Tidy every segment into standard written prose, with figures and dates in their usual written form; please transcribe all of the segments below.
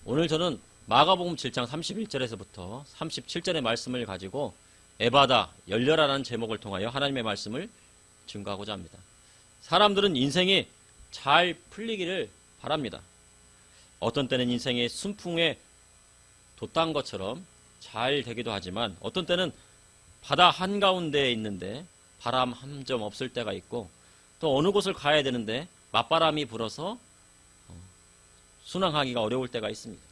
오늘 저는 마가복음 7장 31절에서부터 37절의 말씀을 가지고 에바다, 열려라라는 제목을 통하여 하나님의 말씀을 증거하고자 합니다. 사람들은 인생이 잘 풀리기를 바랍니다. 어떤 때는 인생이 순풍에 돛단 것처럼 잘 되기도 하지만 어떤 때는 바다 한가운데에 있는데 바람 한 점 없을 때가 있고 또 어느 곳을 가야 되는데 맞바람이 불어서 순항하기가 어려울 때가 있습니다.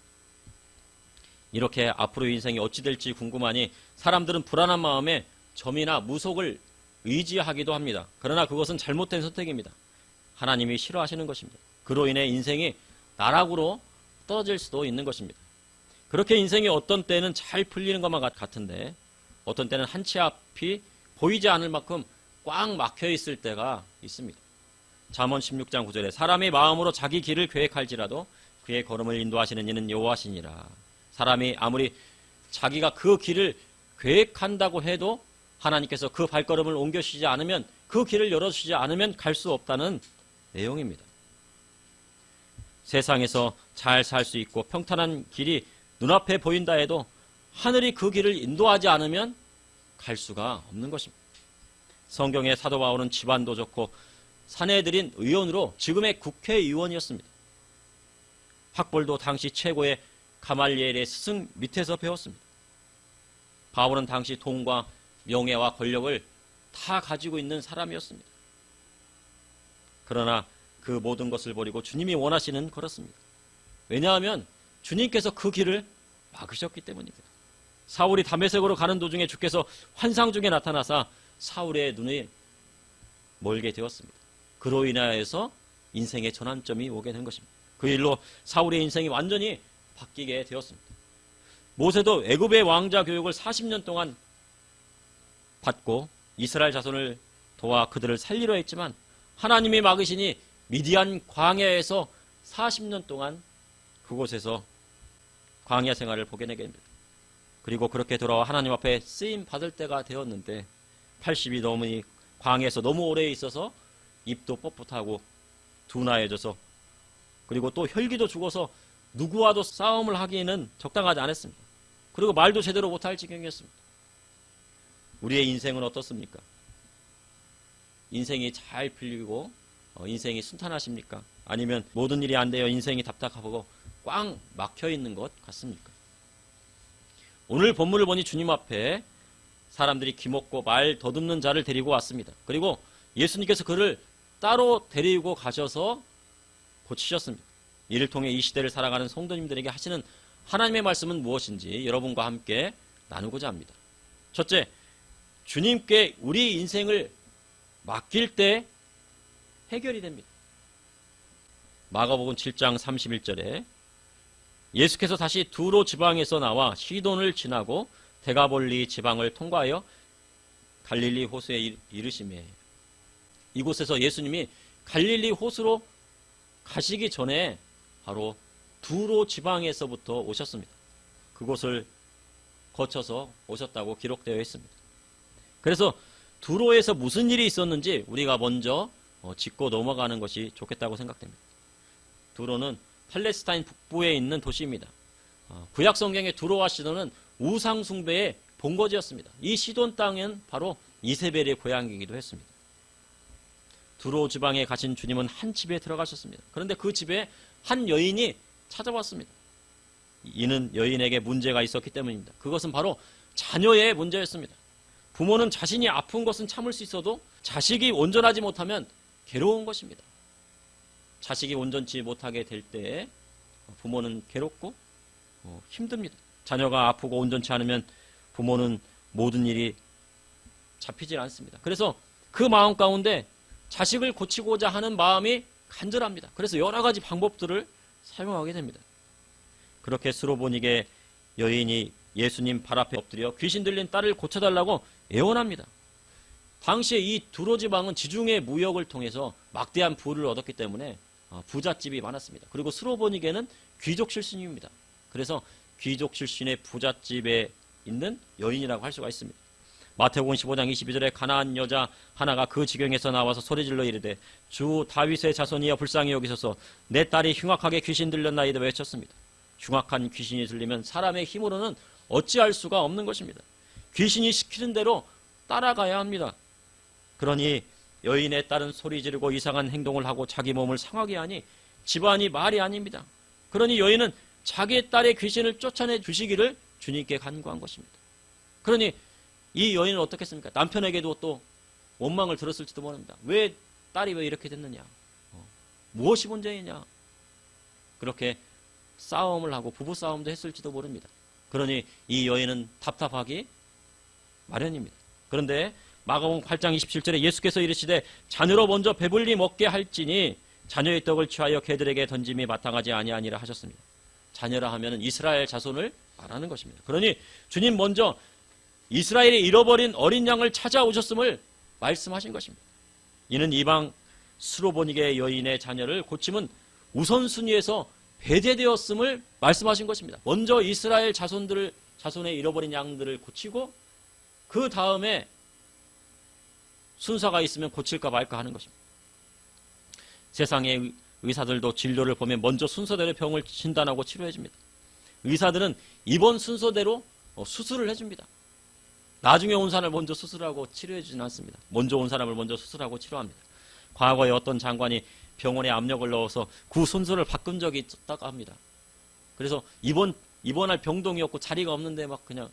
이렇게 앞으로 인생이 어찌 될지 궁금하니 사람들은 불안한 마음에 점이나 무속을 의지하기도 합니다. 그러나 그것은 잘못된 선택입니다. 하나님이 싫어하시는 것입니다. 그로 인해 인생이 나락으로 떨어질 수도 있는 것입니다. 그렇게 인생이 어떤 때는 잘 풀리는 것만 같은데 어떤 때는 한 치 앞이 보이지 않을 만큼 꽉 막혀 있을 때가 있습니다. 잠언 16장 9절에 사람의 마음으로 자기 길을 계획할지라도 그의 걸음을 인도하시는 이는 여호와시니라. 사람이 아무리 자기가 그 길을 계획한다고 해도 하나님께서 그 발걸음을 옮겨주시지 않으면, 그 길을 열어주시지 않으면 갈 수 없다는 내용입니다. 세상에서 잘 살 수 있고 평탄한 길이 눈앞에 보인다 해도 하늘이 그 길을 인도하지 않으면 갈 수가 없는 것입니다. 성경의 사도 바울은 집안도 좋고 사내들인 의원으로 지금의 국회의원이었습니다. 학벌도 당시 최고의 가말리엘의 스승 밑에서 배웠습니다. 바울은 당시 돈과 명예와 권력을 다 가지고 있는 사람이었습니다. 그러나 그 모든 것을 버리고 주님이 원하시는 걸었습니다. 왜냐하면 주님께서 그 길을 막으셨기 때문입니다. 사울이 다메섹으로 가는 도중에 주께서 환상 중에 나타나사 사울의 눈이 멀게 되었습니다. 그로 인하여서 인생의 전환점이 오게 된 것입니다. 그 일로 사울의 인생이 완전히 바뀌게 되었습니다. 모세도 애굽의 왕자 교육을 40년 동안 받고 이스라엘 자손을 도와 그들을 살리려 했지만 하나님이 막으시니 미디안 광야에서 40년 동안 그곳에서 광야 생활을 보게 되게 됩니다. 그리고 그렇게 돌아와 하나님 앞에 쓰임 받을 때가 되었는데 80이 넘으니 광야에서 너무 오래 있어서 입도 뻣뻣하고 둔하여져서 그리고 또 혈기도 죽어서 누구와도 싸움을 하기에는 적당하지 않았습니다. 그리고 말도 제대로 못할 지경이었습니다. 우리의 인생은 어떻습니까? 인생이 잘 풀리고 인생이 순탄하십니까? 아니면 모든 일이 안 되어 인생이 답답하고 꽉 막혀 있는 것 같습니까? 오늘 본문을 보니 주님 앞에 사람들이 기먹고 말 더듬는 자를 데리고 왔습니다. 그리고 예수님께서 그를 따로 데리고 가셔서 고치셨습니다. 이를 통해 이 시대를 살아가는 성도님들에게 하시는 하나님의 말씀은 무엇인지 여러분과 함께 나누고자 합니다. 첫째, 주님께 우리 인생을 맡길 때 해결이 됩니다. 마가복음 7장 31절에 예수께서 다시 두로 지방에서 나와 시돈을 지나고 데가볼리 지방을 통과하여 갈릴리 호수에 이르시매, 이곳에서 예수님이 갈릴리 호수로 가시기 전에 바로 두로 지방에서부터 오셨습니다. 그곳을 거쳐서 오셨다고 기록되어 있습니다. 그래서 두로에서 무슨 일이 있었는지 우리가 먼저 짚고 넘어가는 것이 좋겠다고 생각됩니다. 두로는 팔레스타인 북부에 있는 도시입니다. 구약 성경의 두로와 시돈은 우상 숭배의 본거지였습니다. 이 시돈 땅은 바로 이세벨의 고향이기도 했습니다. 두로 지방에 가신 주님은 한 집에 들어가셨습니다. 그런데 그 집에 한 여인이 찾아왔습니다. 이는 여인에게 문제가 있었기 때문입니다. 그것은 바로 자녀의 문제였습니다. 부모는 자신이 아픈 것은 참을 수 있어도 자식이 온전하지 못하면 괴로운 것입니다. 자식이 온전치 못하게 될 때 부모는 괴롭고 힘듭니다. 자녀가 아프고 온전치 않으면 부모는 모든 일이 잡히질 않습니다. 그래서 그 마음 가운데 자식을 고치고자 하는 마음이 간절합니다. 그래서 여러 가지 방법들을 사용하게 됩니다. 그렇게 스로보니게 여인이 예수님 발 앞에 엎드려 귀신 들린 딸을 고쳐달라고 애원합니다. 당시에 이 두로 지방은 지중해 무역을 통해서 막대한 부를 얻었기 때문에 부잣집이 많았습니다. 그리고 스로보니게는 귀족 출신입니다. 그래서 귀족 출신의 부잣집에 있는 여인이라고 할 수가 있습니다. 마태복음 15장 22절에 가나안 여자 하나가 그 지경에서 나와서 소리질러 이르되 주 다윗의 자손이여 불쌍히 여기소서 내 딸이 흉악하게 귀신 들렸나이다 외쳤습니다. 흉악한 귀신이 들리면 사람의 힘으로는 어찌할 수가 없는 것입니다. 귀신이 시키는 대로 따라가야 합니다. 그러니 여인의 딸은 소리 지르고 이상한 행동을 하고 자기 몸을 상하게 하니 집안이 말이 아닙니다. 그러니 여인은 자기의 딸의 귀신을 쫓아내 주시기를 주님께 간구한 것입니다. 그러니 이 여인은 어떻겠습니까? 남편에게도 또 원망을 들었을지도 모릅니다. 왜 딸이 왜 이렇게 됐느냐? 무엇이 문제이냐? 그렇게 싸움을 하고 부부 싸움도 했을지도 모릅니다. 그러니 이 여인은 답답하기 마련입니다. 그런데 마가복음 8장 27절에 예수께서 이르시되 자녀로 먼저 배불리 먹게 할지니 자녀의 떡을 취하여 개들에게 던짐이 마땅하지 아니하니라 하셨습니다. 자녀라 하면 이스라엘 자손을 말하는 것입니다. 그러니 주님 먼저 이스라엘이 잃어버린 어린 양을 찾아오셨음을 말씀하신 것입니다. 이는 이방 스로보니게 여인의 자녀를 고침은 우선순위에서 배제되었음을 말씀하신 것입니다. 먼저 이스라엘 자손의 잃어버린 양들을 고치고 그 다음에 순서가 있으면 고칠까 말까 하는 것입니다. 세상의 의사들도 진료를 보면 먼저 순서대로 병을 진단하고 치료해 줍니다. 의사들은 입원 순서대로 수술을 해줍니다. 나중에 온 사람을 먼저 수술하고 치료해 주지는 않습니다. 먼저 온 사람을 먼저 수술하고 치료합니다. 과거에 어떤 장관이 병원에 압력을 넣어서 그 순서를 바꾼 적이 있다고 합니다. 그래서 입원할 병동이었고 자리가 없는데 막 그냥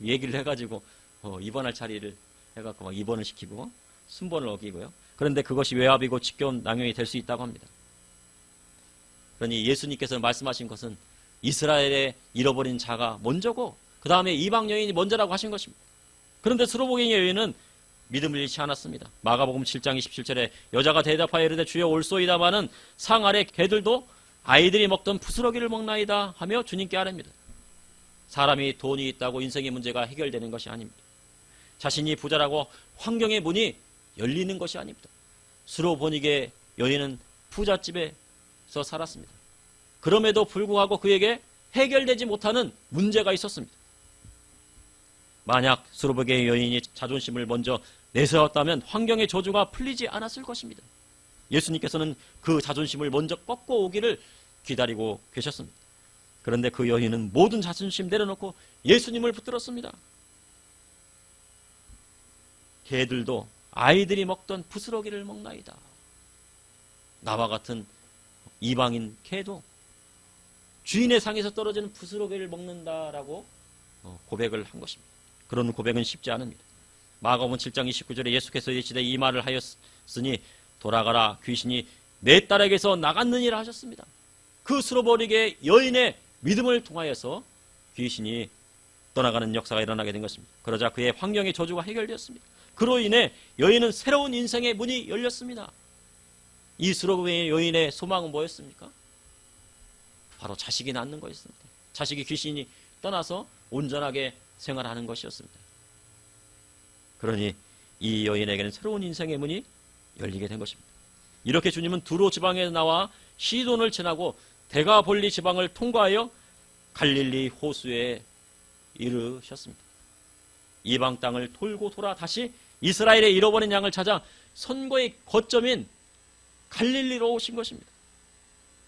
얘기를 해가지고 입원할 자리를 해갖고 막 입원을 시키고 순번을 어기고요. 그런데 그것이 외압이고 직권 남용이 될 수 있다고 합니다. 그러니 예수님께서 말씀하신 것은 이스라엘의 잃어버린 자가 먼저고 그 다음에 이방 여인이 먼저라고 하신 것입니다. 그런데 스로보니 여인은 믿음을 잃지 않았습니다. 마가복음 7장 27절에 여자가 대답하여 이르되 주여 올소이다마는 상 아래 개들도 아이들이 먹던 부스러기를 먹나이다 하며 주님께 아뢰입니다. 사람이 돈이 있다고 인생의 문제가 해결되는 것이 아닙니다. 자신이 부자라고 환경의 문이 열리는 것이 아닙니다. 스로보니게 여인은 부잣집에서 살았습니다. 그럼에도 불구하고 그에게 해결되지 못하는 문제가 있었습니다. 만약 스로보니게 여인이 자존심을 먼저 내세웠다면 환경의 저주가 풀리지 않았을 것입니다. 예수님께서는 그 자존심을 먼저 꺾고 오기를 기다리고 계셨습니다. 그런데 그 여인은 모든 자존심 내려놓고 예수님을 붙들었습니다. 개들도 아이들이 먹던 부스러기를 먹나이다. 나와 같은 이방인 개도 주인의 상에서 떨어지는 부스러기를 먹는다라고 고백을 한 것입니다. 그런 고백은 쉽지 않습니다. 마가복음 7장 29절에 예수께서 이르시되 이 말을 하였으니 돌아가라 귀신이 내 딸에게서 나갔느니라 하셨습니다. 그 스로보니게 여인의 믿음을 통하여서 귀신이 떠나가는 역사가 일어나게 된 것입니다. 그러자 그의 환경의 저주가 해결되었습니다. 그로 인해 여인은 새로운 인생의 문이 열렸습니다. 이 스로보니 여인의 소망은 뭐였습니까? 바로 자식이 낳는 것이었습니다. 자식이 귀신이 떠나서 온전하게 생활하는 것이었습니다. 그러니 이 여인에게는 새로운 인생의 문이 열리게 된 것입니다. 이렇게 주님은 두로 지방에 나와 시돈을 지나고 데가볼리 지방을 통과하여 갈릴리 호수에 이르셨습니다. 이방 땅을 돌고 돌아 다시 이스라엘의 잃어버린 양을 찾아 선거의 거점인 갈릴리로 오신 것입니다.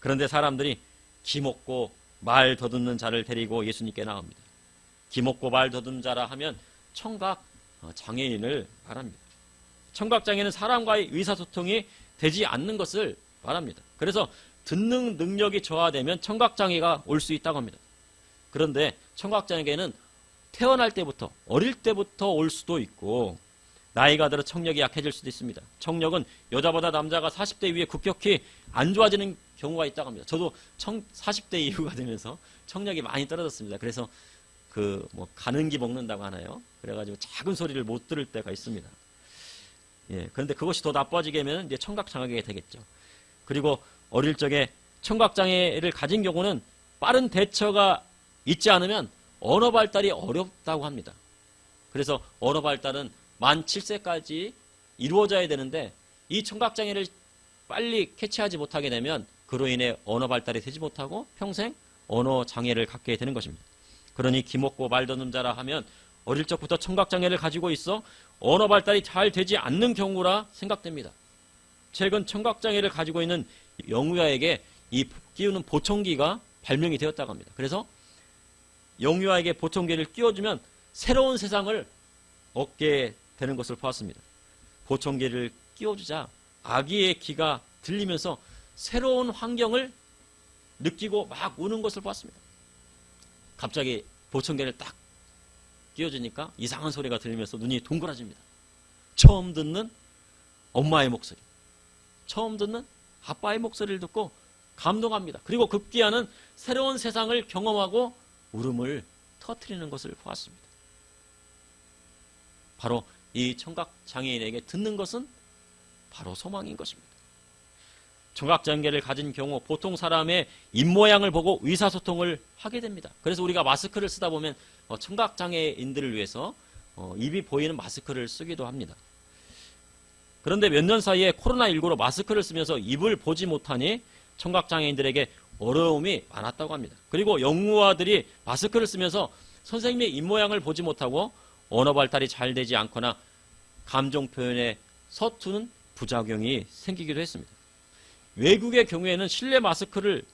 그런데 사람들이 기먹고 말 더듬는 자를 데리고 예수님께 나옵니다. 기먹고 말 더듬는 자라 하면 청각 장애인을 말합니다. 청각 장애는 사람과의 의사소통이 되지 않는 것을 말합니다. 그래서 듣는 능력이 저하되면 청각 장애가 올 수 있다고 합니다. 그런데 청각 장애는 태어날 때부터 어릴 때부터 올 수도 있고 나이가 들어 청력이 약해질 수도 있습니다. 청력은 여자보다 남자가 40대 이후에 급격히 안 좋아지는 경우가 있다고 합니다. 저도 40대 이후가 되면서 청력이 많이 떨어졌습니다. 그래서 가는기 먹는다고 하나요? 그래가지고 작은 소리를 못 들을 때가 있습니다. 예, 그런데 그것이 더 나빠지게 되면 이제 청각장애가 되겠죠. 그리고 어릴 적에 청각장애를 가진 경우는 빠른 대처가 있지 않으면 언어 발달이 어렵다고 합니다. 그래서 언어 발달은 만 7세까지 이루어져야 되는데 이 청각장애를 빨리 캐치하지 못하게 되면 그로 인해 언어 발달이 되지 못하고 평생 언어 장애를 갖게 되는 것입니다. 그러니 기먹고 말 더듬는 자라 하면 어릴 적부터 청각장애를 가지고 있어 언어 발달이 잘 되지 않는 경우라 생각됩니다. 최근 청각장애를 가지고 있는 영유아에게 이 끼우는 보청기가 발명이 되었다고 합니다. 그래서 영유아에게 보청기를 끼워주면 새로운 세상을 얻게 되는 것을 보았습니다. 보청기를 끼워주자 아기의 귀가 들리면서 새로운 환경을 느끼고 막 우는 것을 보았습니다. 갑자기 보청기를 딱 끼워주니까 이상한 소리가 들리면서 눈이 동그라집니다. 처음 듣는 엄마의 목소리, 처음 듣는 아빠의 목소리를 듣고 감동합니다. 그리고 급기야는 새로운 세상을 경험하고 울음을 터뜨리는 것을 보았습니다. 바로 이 청각장애인에게 듣는 것은 바로 소망인 것입니다. 청각장애를 가진 경우 보통 사람의 입모양을 보고 의사소통을 하게 됩니다. 그래서 우리가 마스크를 쓰다 보면 청각장애인들을 위해서 입이 보이는 마스크를 쓰기도 합니다. 그런데 몇 년 사이에 코로나19로 마스크를 쓰면서 입을 보지 못하니 청각장애인들에게 어려움이 많았다고 합니다. 그리고 영유아들이 마스크를 쓰면서 선생님의 입모양을 보지 못하고 언어 발달이 잘 되지 않거나 감정 표현에 서투는 부작용이 생기기도 했습니다. 외국의 경우에는 실내 마스크를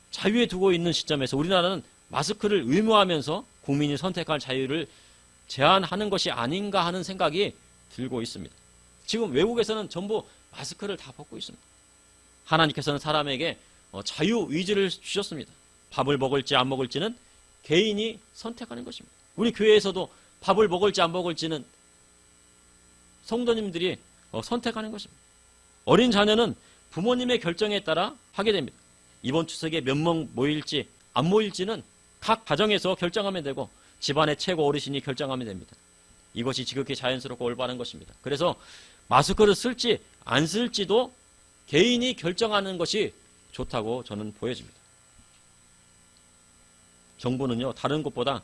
자유에 두고 있는 시점에서 우리나라는 마스크를 의무화하면서 국민이 선택할 자유를 제한하는 것이 아닌가 하는 생각이 들고 있습니다. 지금 외국에서는 전부 마스크를 다 벗고 있습니다. 하나님께서는 사람에게 자유의지를 주셨습니다. 밥을 먹을지 안 먹을지는 개인이 선택하는 것입니다. 우리 교회에서도 밥을 먹을지 안 먹을지는 성도님들이 선택하는 것입니다. 어린 자녀는 부모님의 결정에 따라 하게 됩니다. 이번 추석에 몇 명 모일지 안 모일지는 각 가정에서 결정하면 되고 집안의 최고 어르신이 결정하면 됩니다. 이것이 지극히 자연스럽고 올바른 것입니다. 그래서 마스크를 쓸지 안 쓸지도 개인이 결정하는 것이 좋다고 저는 보여집니다. 정부는요, 다른 것보다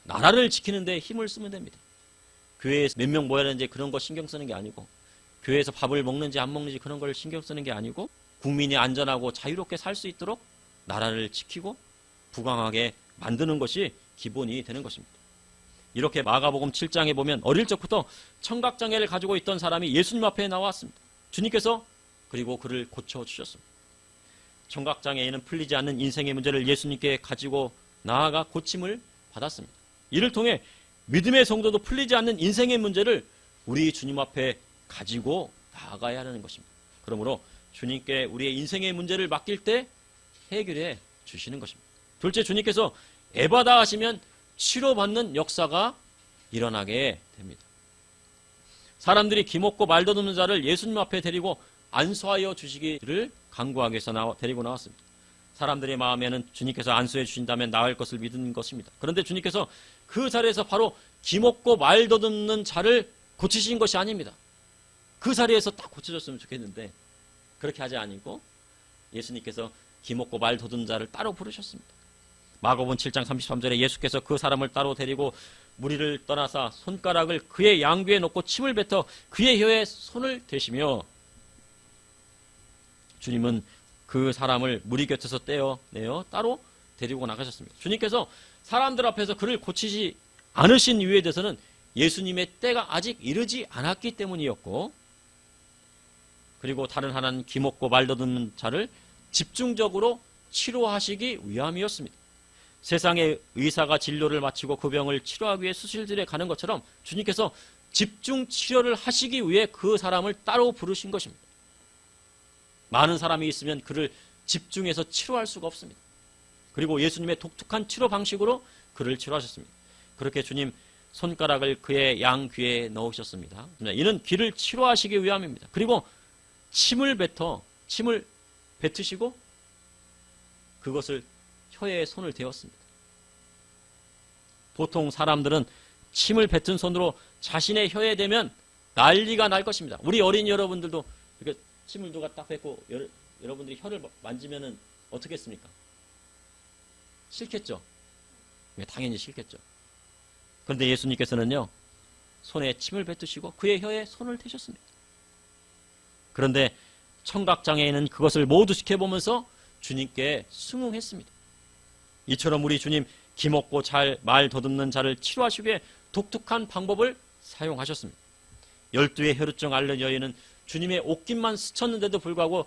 나라를 지키는 데 힘을 쓰면 됩니다. 교회에서 몇 명 모여야 되는지 그런 거 신경 쓰는 게 아니고, 교회에서 밥을 먹는지 안 먹는지 그런 걸 신경 쓰는 게 아니고, 국민이 안전하고 자유롭게 살 수 있도록 나라를 지키고 부강하게 만드는 것이 기본이 되는 것입니다. 이렇게 마가복음 7장에 보면 어릴 적부터 청각장애를 가지고 있던 사람이 예수님 앞에 나왔습니다. 주님께서 그리고 그를 고쳐주셨습니다. 청각장애인은 풀리지 않는 인생의 문제를 예수님께 가지고 나아가 고침을 받았습니다. 이를 통해 믿음의 성도도 풀리지 않는 인생의 문제를 우리 주님 앞에 가지고 나아가야 하는 것입니다. 그러므로 주님께 우리의 인생의 문제를 맡길 때 해결해 주시는 것입니다. 둘째, 주님께서 애받아 하시면 치료받는 역사가 일어나게 됩니다. 사람들이 기먹고 말더듬는 자를 예수님 앞에 데리고 안수하여 주시기를 간구하기 위해서 데리고 나왔습니다. 사람들의 마음에는 주님께서 안수해 주신다면 나을 것을 믿는 것입니다. 그런데 주님께서 그 자리에서 바로 기먹고 말더듬는 자를 고치신 것이 아닙니다. 그 자리에서 딱 고쳐졌으면 좋겠는데 그렇게 하지 아니고 예수님께서 기먹고 말더듬는 자를 따로 부르셨습니다. 마가복음 7장 33절에 예수께서 그 사람을 따로 데리고 무리를 떠나사 손가락을 그의 양귀에 놓고 침을 뱉어 그의 혀에 손을 대시며, 주님은 그 사람을 무리 곁에서 떼어내어 따로 데리고 나가셨습니다. 주님께서 사람들 앞에서 그를 고치지 않으신 이유에 대해서는 예수님의 때가 아직 이르지 않았기 때문이었고, 그리고 다른 하나는 기먹고 말더듬는 자를 집중적으로 치료하시기 위함이었습니다. 세상의 의사가 진료를 마치고 그 병을 치료하기 위해 수술실에 가는 것처럼 주님께서 집중 치료를 하시기 위해 그 사람을 따로 부르신 것입니다. 많은 사람이 있으면 그를 집중해서 치료할 수가 없습니다. 그리고 예수님의 독특한 치료 방식으로 그를 치료하셨습니다. 그렇게 주님 손가락을 그의 양귀에 넣으셨습니다. 이는 귀를 치료하시기 위함입니다. 그리고 침을 뱉으시고 그것을 혀에 손을 대었습니다. 보통 사람들은 침을 뱉은 손으로 자신의 혀에 대면 난리가 날 것입니다. 우리 어린이 여러분들도 이렇게 침을 누가 딱 뱉고 여러분들이 혀를 만지면은 어떻겠습니까? 싫겠죠? 당연히 싫겠죠. 그런데 예수님께서는요, 손에 침을 뱉으시고 그의 혀에 손을 대셨습니다. 그런데 청각장애인은 그것을 모두 지켜보면서 주님께 승응했습니다. 이처럼 우리 주님 기먹고 말 더듬는 자를 치료하시기 위해 독특한 방법을 사용하셨습니다. 12의 혈루증 앓는 여인은 주님의 옷깃만 스쳤는데도 불구하고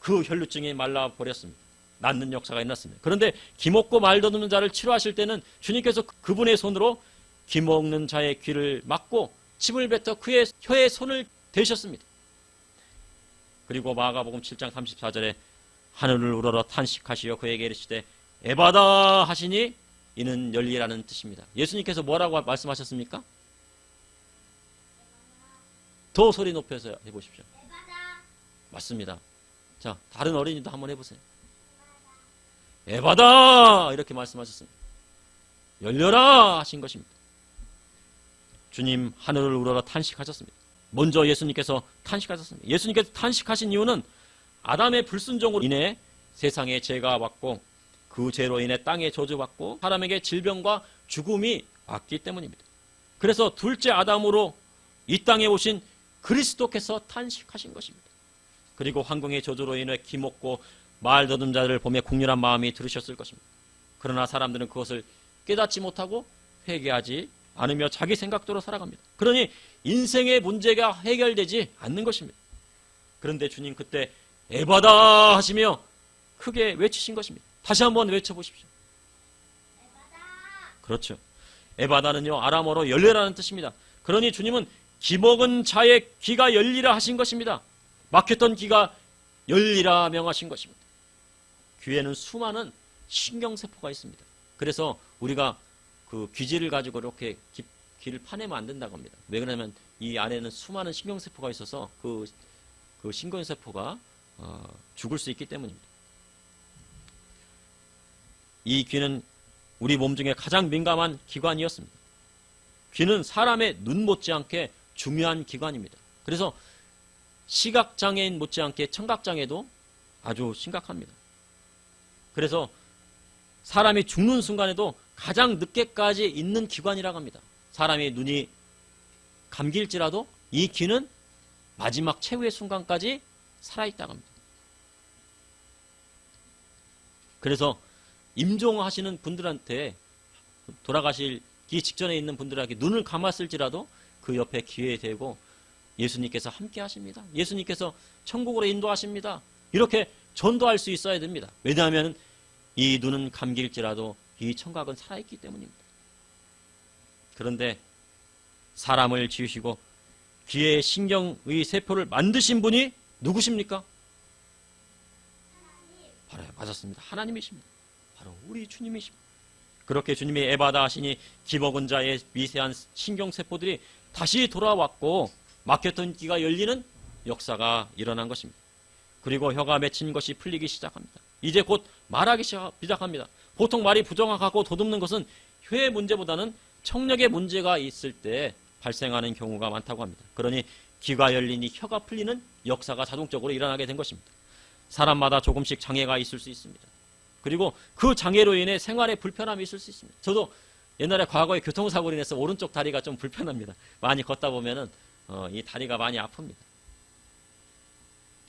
그 혈루증이 말라버렸습니다. 낫는 역사가 일어났습니다. 그런데 기먹고 말 더듬는 자를 치료하실 때는 주님께서 그분의 손으로 기먹는 자의 귀를 막고 침을 뱉어 그의 혀에 손을 대셨습니다. 그리고 마가복음 7장 34절에 하늘을 우러러 탄식하시어 그에게 이르시되 에바다 하시니 이는 열리라는 뜻입니다. 예수님께서 뭐라고 말씀하셨습니까? 더 소리 높여서 해보십시오. 맞습니다. 자, 다른 어린이도 한번 해보세요. 에바다 이렇게 말씀하셨습니다. 열려라 하신 것입니다. 주님 하늘을 우러러 탄식하셨습니다. 먼저 예수님께서 탄식하셨습니다. 예수님께서 탄식하신 이유는 아담의 불순종으로 인해 세상에 죄가 왔고 그 죄로 인해 땅에 저주받고 사람에게 질병과 죽음이 왔기 때문입니다. 그래서 둘째 아담으로 이 땅에 오신 그리스도께서 탄식하신 것입니다. 그리고 황궁의 저주로 인해 기먹고 말 더듬 자를 보며 국률한 마음이 들으셨을 것입니다. 그러나 사람들은 그것을 깨닫지 못하고 회개하지 않으며 자기 생각대로 살아갑니다. 그러니 인생의 문제가 해결되지 않는 것입니다. 그런데 주님 그때 에바다 하시며 크게 외치신 것입니다. 다시 한번 외쳐보십시오. 그렇죠. 에바다는요 아람어로 열려라는 뜻입니다. 그러니 주님은 기먹은 자의 귀가 열리라 하신 것입니다. 막혔던 귀가 열리라 명하신 것입니다. 귀에는 수많은 신경세포가 있습니다. 그래서 우리가 그 귀지를 가지고 이렇게 귀를 파내면 안 된다고 합니다. 왜 그러냐면 이 안에는 수많은 신경세포가 있어서 그 신경세포가 죽을 수 있기 때문입니다. 이 귀는 우리 몸 중에 가장 민감한 기관이었습니다. 귀는 사람의 눈 못지않게 중요한 기관입니다. 그래서 시각장애인 못지않게 청각장애도 아주 심각합니다. 그래서 사람이 죽는 순간에도 가장 늦게까지 있는 기관이라고 합니다. 사람이 눈이 감길지라도 이 귀는 마지막 최후의 순간까지 살아있다고 합니다. 그래서 임종하시는 분들한테 돌아가시기 직전에 있는 분들에게 눈을 감았을지라도 그 옆에 귀에 대고 예수님께서 함께 하십니다. 예수님께서 천국으로 인도하십니다. 이렇게 전도할 수 있어야 됩니다. 왜냐하면 이 눈은 감길지라도 이 청각은 살아있기 때문입니다. 그런데 사람을 지으시고 귀의 신경의 세포를 만드신 분이 누구십니까? 바로 맞았습니다. 하나님이십니다. 바로 우리 주님이십니다. 그렇게 주님이 에바다 하시니 기먹은 자의 미세한 신경세포들이 다시 돌아왔고 막혔던 귀가 열리는 역사가 일어난 것입니다. 그리고 혀가 맺힌 것이 풀리기 시작합니다. 이제 곧 말하기 시작합니다. 보통 말이 부정확하고 더듬는 것은 혀의 문제보다는 청력의 문제가 있을 때 발생하는 경우가 많다고 합니다. 그러니 귀가 열리니 혀가 풀리는 역사가 자동적으로 일어나게 된 것입니다. 사람마다 조금씩 장애가 있을 수 있습니다. 그리고 그 장애로 인해 생활에 불편함이 있을 수 있습니다. 저도 옛날에 과거에 교통사고로 인해서 오른쪽 다리가 좀 불편합니다. 많이 걷다 보면은 이 다리가 많이 아픕니다.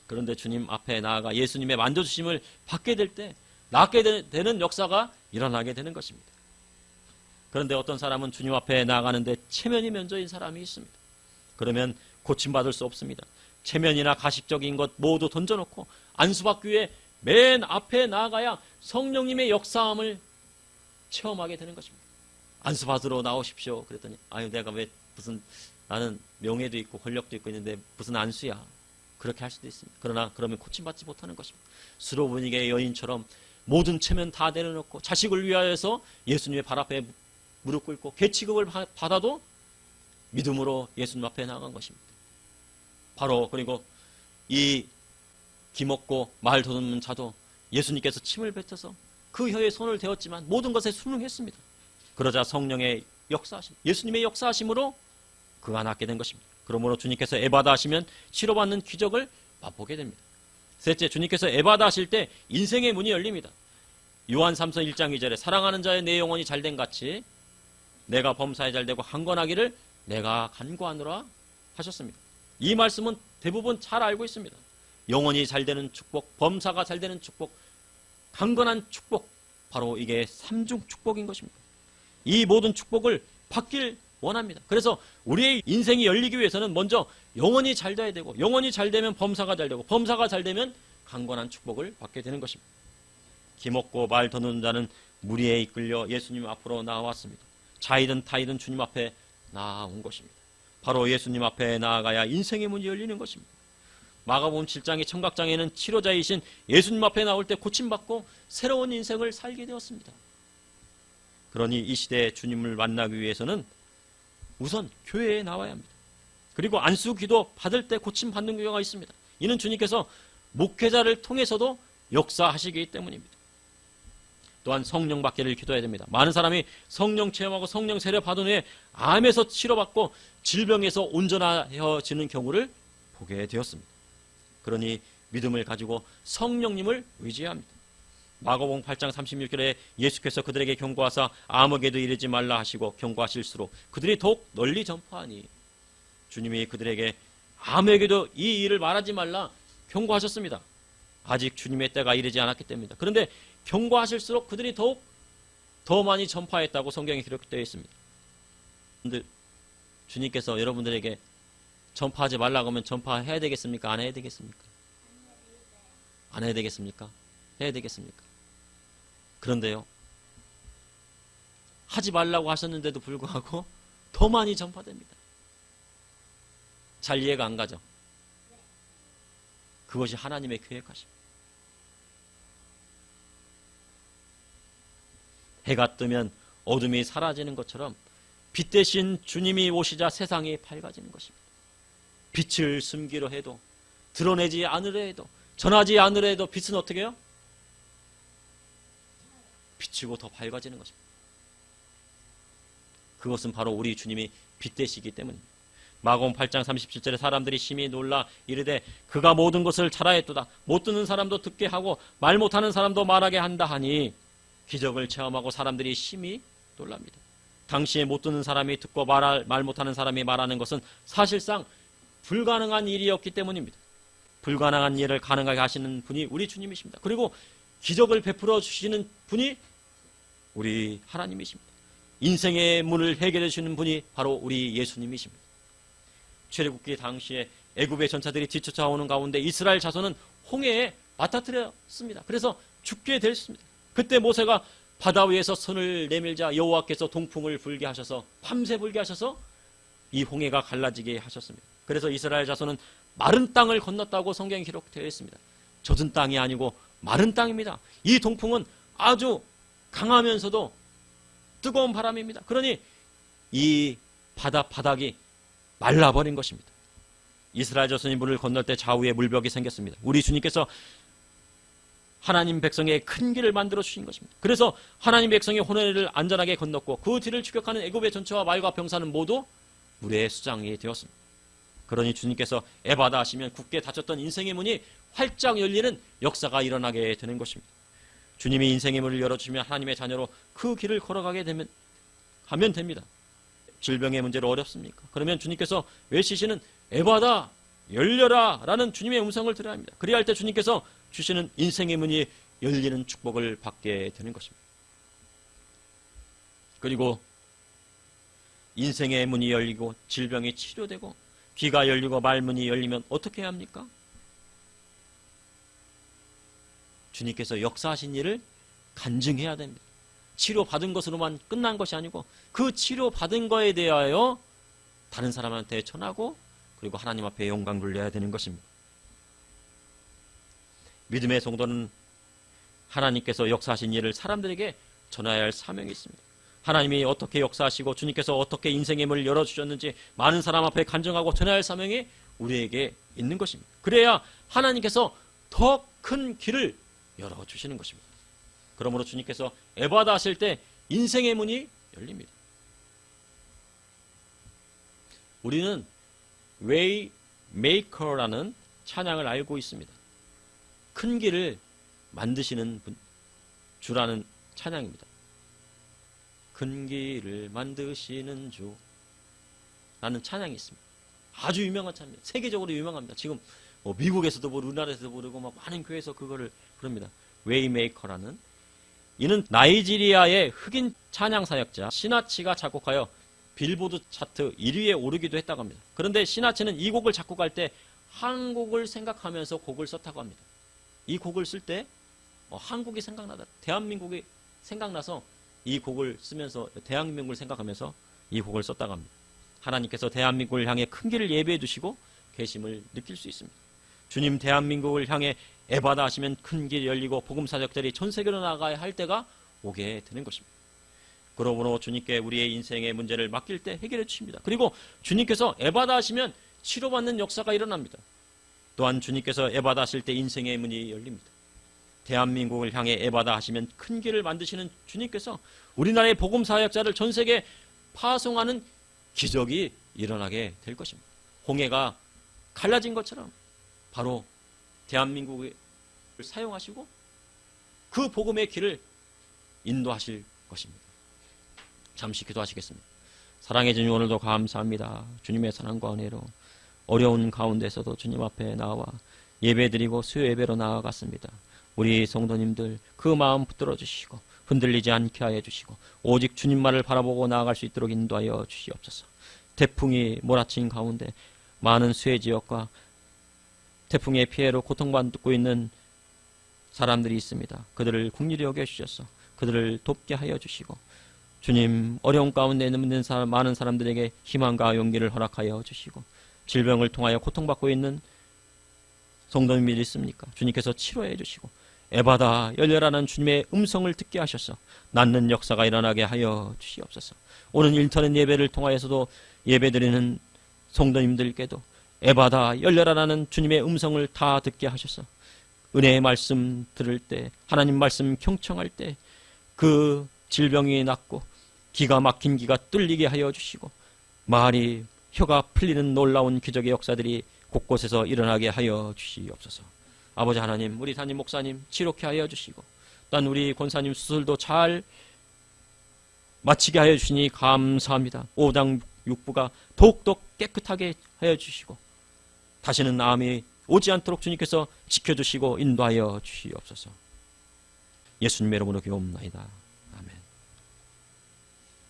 그런데 주님 앞에 나아가 예수님의 만져주심을 받게 될 때 낫게 되는 역사가 일어나게 되는 것입니다. 그런데 어떤 사람은 주님 앞에 나아가는데 체면이 면저인 사람이 있습니다. 그러면 고침받을 수 없습니다. 체면이나 가식적인 것 모두 던져놓고 안수받기 위해 맨 앞에 나아가야 성령님의 역사함을 체험하게 되는 것입니다. 안수받으러 나오십시오. 그랬더니 아유 내가 왜 무슨 나는 명예도 있고 권력도 있고 있는데 무슨 안수야. 그렇게 할 수도 있습니다. 그러나 그러면 고침받지 못하는 것입니다. 수로 분위기의 여인처럼 모든 체면 다 내려놓고 자식을 위하여서 예수님의 발 앞에 무릎 꿇고 개취급을 받아도 믿음으로 예수님 앞에 나간 것입니다. 바로 그리고 이 기먹고 말 더듬는 자도 예수님께서 침을 뱉어서 그 혀에 손을 대었지만 모든 것에 순응했습니다. 그러자 성령의 역사하심, 예수님의 역사하심으로 그가 낫게 된 것입니다. 그러므로 주님께서 에바다 하시면 치료받는 기적을 맛보게 됩니다. 셋째, 주님께서 에바다 하실 때 인생의 문이 열립니다. 요한 3서 1장 2절에 사랑하는 자의 내 영혼이 잘된 같이 내가 범사에 잘되고 강건하기를 내가 간구하노라 하셨습니다. 이 말씀은 대부분 잘 알고 있습니다. 영혼이 잘되는 축복, 범사가 잘되는 축복, 강건한 축복, 바로 이게 삼중 축복인 것입니다. 이 모든 축복을 받길 원합니다. 그래서 우리의 인생이 열리기 위해서는 먼저 영혼이 잘 돼야 되고, 영혼이 잘 되면 범사가 잘 되고, 범사가 잘 되면 강건한 축복을 받게 되는 것입니다. 기먹고 말 더는 자는 무리에 이끌려 예수님 앞으로 나왔습니다. 자이든 타이든 주님 앞에 나온 것입니다. 바로 예수님 앞에 나아가야 인생의 문이 열리는 것입니다. 마가복음 7장의 청각장애는 치료자이신 예수님 앞에 나올 때 고침받고 새로운 인생을 살게 되었습니다. 그러니 이 시대에 주님을 만나기 위해서는 우선 교회에 나와야 합니다. 그리고 안수 기도 받을 때 고침받는 경우가 있습니다. 이는 주님께서 목회자를 통해서도 역사하시기 때문입니다. 또한 성령 받기를 기도해야 됩니다. 많은 사람이 성령 체험하고 성령 세례 받은 후에 암에서 치료받고 질병에서 온전해지는 경우를 보게 되었습니다. 그러니 믿음을 가지고 성령님을 의지합니다. 마가복음 8장 36절에 예수께서 그들에게 경고하사 아무에게도 이르지 말라 하시고 경고하실수록 그들이 더욱 널리 전파하니, 주님이 그들에게 아무에게도 이 일을 말하지 말라 경고하셨습니다. 아직 주님의 때가 이르지 않았기 때문입니다. 그런데 경고하실수록 그들이 더욱 더 많이 전파했다고 성경에 기록되어 있습니다. 주님께서 여러분들에게 전파하지 말라고 하면 전파해야 되겠습니까? 안 해야 되겠습니까? 안 해야 되겠습니까? 해야 되겠습니까? 그런데요, 하지 말라고 하셨는데도 불구하고 더 많이 전파됩니다. 잘 이해가 안 가죠? 그것이 하나님의 계획하십니다. 해가 뜨면 어둠이 사라지는 것처럼 빛 대신 주님이 오시자 세상이 밝아지는 것입니다. 빛을 숨기려 해도, 드러내지 않으려 해도, 전하지 않으려 해도 빛은 어떻게 해요? 비치고 더 밝아지는 것입니다. 그것은 바로 우리 주님이 빛 되시기 때문입니다. 마가복음 8장 37절에 사람들이 심히 놀라 이르되 그가 모든 것을 잘하였도다. 못 듣는 사람도 듣게 하고 말 못하는 사람도 말하게 한다 하니, 기적을 체험하고 사람들이 심히 놀랍니다. 당시에 못 듣는 사람이 듣고 말 못하는 사람이 말하는 것은 사실상 불가능한 일이었기 때문입니다. 불가능한 일을 가능하게 하시는 분이 우리 주님이십니다. 그리고 기적을 베풀어 주시는 분이 우리 하나님이십니다. 인생의 문을 해결해 주시는 분이 바로 우리 예수님이십니다. 출애굽기 당시에 애굽의 전차들이 뒤쫓아오는 가운데 이스라엘 자손은 홍해에 맞닥뜨렸습니다. 그래서 죽게 됐습니다. 그때 모세가 바다 위에서 손을 내밀자 여호와께서 동풍을 불게 하셔서, 밤새 불게 하셔서 이 홍해가 갈라지게 하셨습니다. 그래서 이스라엘 자손은 마른 땅을 건넜다고 성경에 기록되어 있습니다. 젖은 땅이 아니고 마른 땅입니다. 이 동풍은 아주 강하면서도 뜨거운 바람입니다. 그러니 이 바닥이 말라버린 것입니다. 이스라엘 자손이 물을 건널 때 좌우에 물벽이 생겼습니다. 우리 주님께서 하나님 백성의 큰 길을 만들어 주신 것입니다. 그래서 하나님 백성이 호레를 안전하게 건넜고 그 뒤를 추격하는 애굽의 전차와 말과 병사는 모두 물의 수장이 되었습니다. 그러니 주님께서 에바다 하시면 굳게 닫혔던 인생의 문이 활짝 열리는 역사가 일어나게 되는 것입니다. 주님이 인생의 문을 열어주시면 하나님의 자녀로 그 길을 걸어가게 하면 됩니다. 질병의 문제로 어렵습니까? 그러면 주님께서 외치시는 에바다 열려라 라는 주님의 음성을 들어야 합니다. 그래야 할 때 주님께서 주시는 인생의 문이 열리는 축복을 받게 되는 것입니다. 그리고 인생의 문이 열리고 질병이 치료되고 귀가 열리고 말문이 열리면 어떻게 해야 합니까? 주님께서 역사하신 일을 간증해야 됩니다. 치료받은 것으로만 끝난 것이 아니고 그 치료받은 거에 대하여 다른 사람한테 전하고 그리고 하나님 앞에 영광 돌려야 되는 것입니다. 믿음의 성도는 하나님께서 역사하신 일을 사람들에게 전해야 할 사명이 있습니다. 하나님이 어떻게 역사하시고 주님께서 어떻게 인생의 문을 열어주셨는지 많은 사람 앞에 간증하고 전해야 할 사명이 우리에게 있는 것입니다. 그래야 하나님께서 더 큰 길을 열어주시는 것입니다. 그러므로 주님께서 에바다 하실 때 인생의 문이 열립니다. 우리는 웨이 메이커라는 찬양을 알고 있습니다. 큰 길을 만드시는 주라는 찬양입니다. 큰 길을 만드시는 주라는 찬양이 있습니다. 아주 유명한 찬양입니다. 세계적으로 유명합니다. 지금 미국에서도 부르고 우리나라에서도 부르고 막 많은 교회에서 그거를 부릅니다. 웨이메이커라는, 이는 나이지리아의 흑인 찬양 사역자 시나치가 작곡하여 빌보드 차트 1위에 오르기도 했다고 합니다. 그런데 시나치는 이 곡을 작곡할 때 한국을 생각하면서 곡을 썼다고 합니다. 이 곡을 쓸 때 한국이 생각나다. 대한민국이 생각나서 이 곡을 쓰면서 대한민국을 생각하면서 이 곡을 썼다고 합니다. 하나님께서 대한민국을 향해 큰 길을 예비해 두시고 계심을 느낄 수 있습니다. 주님 대한민국을 향해 에바다 하시면 큰 길이 열리고 복음 사역들이 전 세계로 나가야 할 때가 오게 되는 것입니다. 그러므로 주님께 우리의 인생의 문제를 맡길 때 해결해 주십니다. 그리고 주님께서 에바다 하시면 치료받는 역사가 일어납니다. 또한 주님께서 에바다 하실 때 인생의 문이 열립니다. 대한민국을 향해 에바다 하시면 큰 길을 만드시는 주님께서 우리나라의 복음 사역자를 전 세계에 파송하는 기적이 일어나게 될 것입니다. 홍해가 갈라진 것처럼 바로 대한민국을 사용하시고 그 복음의 길을 인도하실 것입니다. 잠시 기도하시겠습니다. 사랑해 주님, 오늘도 감사합니다. 주님의 사랑과 은혜로 어려운 가운데서도 주님 앞에 나와 예배드리고 수요 예배로 나아갔습니다. 우리 성도님들 그 마음 붙들어 주시고 흔들리지 않게 하여 주시고 오직 주님만을 바라보고 나아갈 수 있도록 인도하여 주시옵소서. 태풍이 몰아친 가운데 많은 수해 지역과 태풍의 피해로 고통받고 있는 사람들이 있습니다. 그들을 긍휼히 여겨주셔서 그들을 돕게 하여 주시고 주님, 어려운 가운데 있는 많은 사람들에게 희망과 용기를 허락하여 주시고 질병을 통하여 고통받고 있는 성도님들이 있습니까? 주님께서 치료해 주시고 에바다 열려라는 주님의 음성을 듣게 하셔서 낫는 역사가 일어나게 하여 주시옵소서. 오늘 인터넷 예배를 통하여서도 예배드리는 성도님들께도 에바다 열려라는 주님의 음성을 다 듣게 하셔서 은혜의 말씀 들을 때, 하나님 말씀 경청할 때 그 질병이 낫고 기가 막힌 기가 뚫리게 하여 주시고 말이 혀가 풀리는 놀라운 기적의 역사들이 곳곳에서 일어나게 하여 주시옵소서. 아버지 하나님, 우리 담임 목사님 치료케 하여 주시고 또한 우리 권사님 수술도 잘 마치게 하여 주시니 감사합니다. 오당 육부가 더욱더 깨끗하게 하여 주시고 다시는 암이 오지 않도록 주님께서 지켜주시고 인도하여 주시옵소서. 예수님의 이름으로 기도합나이다.